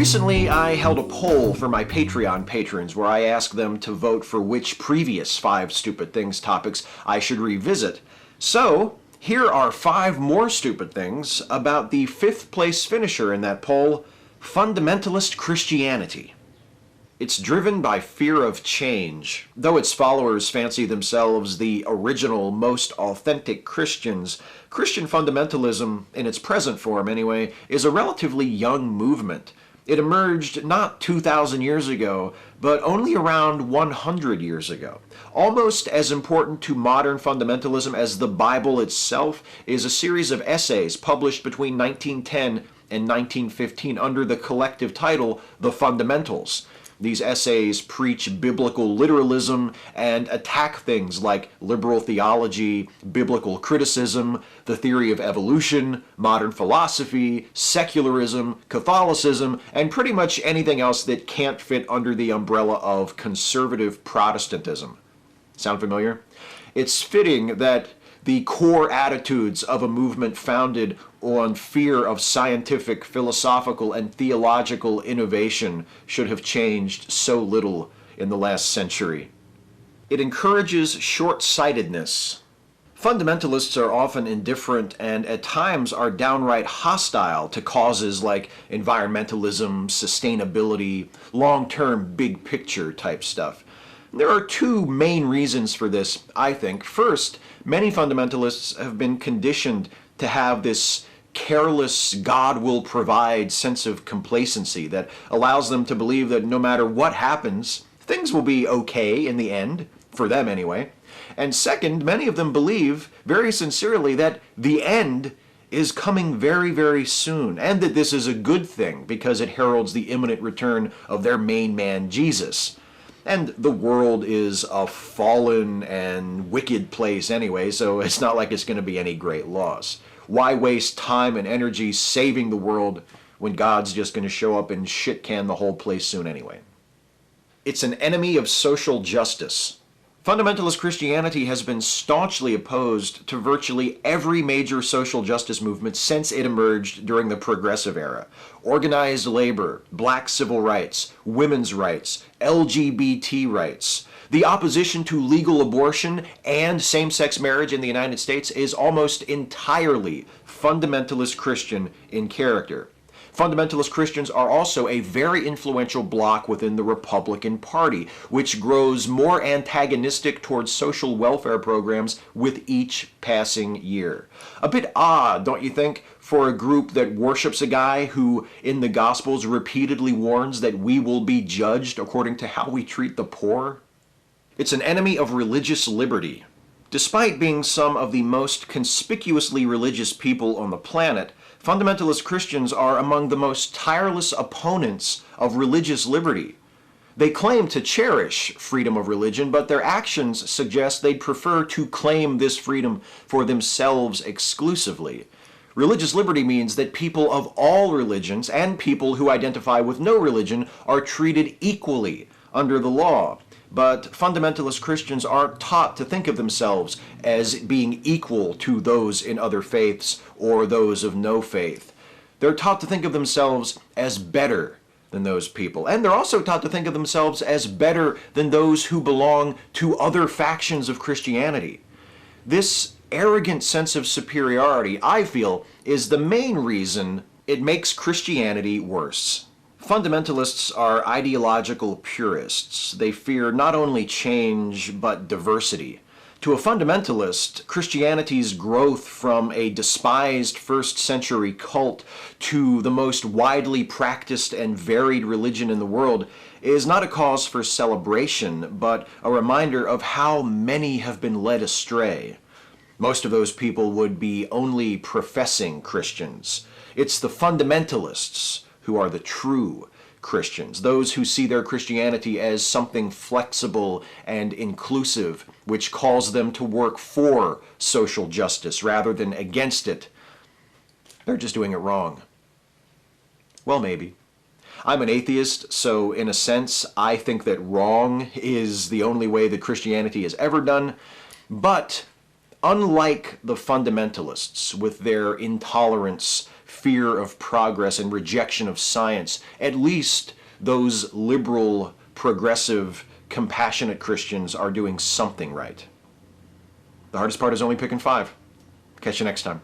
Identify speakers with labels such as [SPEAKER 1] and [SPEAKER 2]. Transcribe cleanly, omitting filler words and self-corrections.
[SPEAKER 1] Recently, I held a poll for my Patreon patrons where I asked them to vote for which previous 5 Stupid Things topics I should revisit. So, here are 5 more stupid things about the 5th place finisher in that poll, Fundamentalist Christianity. It's driven by fear of change. Though its followers fancy themselves the original, most authentic Christians, Christian fundamentalism, in its present form anyway, is a relatively young movement. It emerged not 2,000 years ago, but only around 100 years ago. Almost as important to modern fundamentalism as the Bible itself is a series of essays published between 1910 and 1915 under the collective title, The Fundamentals. These essays preach biblical literalism and attack things like liberal theology, biblical criticism, the theory of evolution, modern philosophy, secularism, Catholicism, and pretty much anything else that can't fit under the umbrella of conservative Protestantism. Sound familiar? It's fitting that the core attitudes of a movement founded on fear of scientific, philosophical, and theological innovation should have changed so little in the last century. It encourages short-sightedness. Fundamentalists are often indifferent and at times are downright hostile to causes like environmentalism, sustainability, long-term big picture type stuff. There are 2 main reasons for this, I think. First, many fundamentalists have been conditioned to have this careless, God will provide sense of complacency that allows them to believe that no matter what happens, things will be okay in the end, for them anyway. And second, many of them believe very sincerely that the end is coming very, very soon, and that this is a good thing because it heralds the imminent return of their main man, Jesus. And the world is a fallen and wicked place anyway, so it's not like it's going to be any great loss. Why waste time and energy saving the world when God's just going to show up and shit-can the whole place soon anyway? It's an enemy of social justice. Fundamentalist Christianity has been staunchly opposed to virtually every major social justice movement since it emerged during the Progressive Era. Organized labor, black civil rights, women's rights, LGBT rights. The opposition to legal abortion and same-sex marriage in the United States is almost entirely fundamentalist Christian in character. Fundamentalist Christians are also a very influential bloc within the Republican Party, which grows more antagonistic towards social welfare programs with each passing year. A bit odd, don't you think, for a group that worships a guy who, in the Gospels, repeatedly warns that we will be judged according to how we treat the poor? It's an enemy of religious liberty. Despite being some of the most conspicuously religious people on the planet, fundamentalist Christians are among the most tireless opponents of religious liberty. They claim to cherish freedom of religion, but their actions suggest they'd prefer to claim this freedom for themselves exclusively. Religious liberty means that people of all religions and people who identify with no religion are treated equally under the law. But fundamentalist Christians aren't taught to think of themselves as being equal to those in other faiths or those of no faith. They're taught to think of themselves as better than those people. And they're also taught to think of themselves as better than those who belong to other factions of Christianity. This arrogant sense of superiority, I feel, is the main reason it makes Christianity worse. Fundamentalists are ideological purists. They fear not only change, but diversity. To a fundamentalist, Christianity's growth from a despised first-century cult to the most widely practiced and varied religion in the world is not a cause for celebration, but a reminder of how many have been led astray. Most of those people would be only professing Christians. It's the fundamentalists who are the true Christians, those who see their Christianity as something flexible and inclusive, which calls them to work for social justice rather than against it. They're just doing it wrong. Well, maybe. I'm an atheist, so in a sense, I think that wrong is the only way that Christianity has ever done, but unlike the fundamentalists with their intolerance, fear of progress and rejection of science, at least those liberal, progressive, compassionate Christians are doing something right. The hardest part is only picking 5. Catch you next time.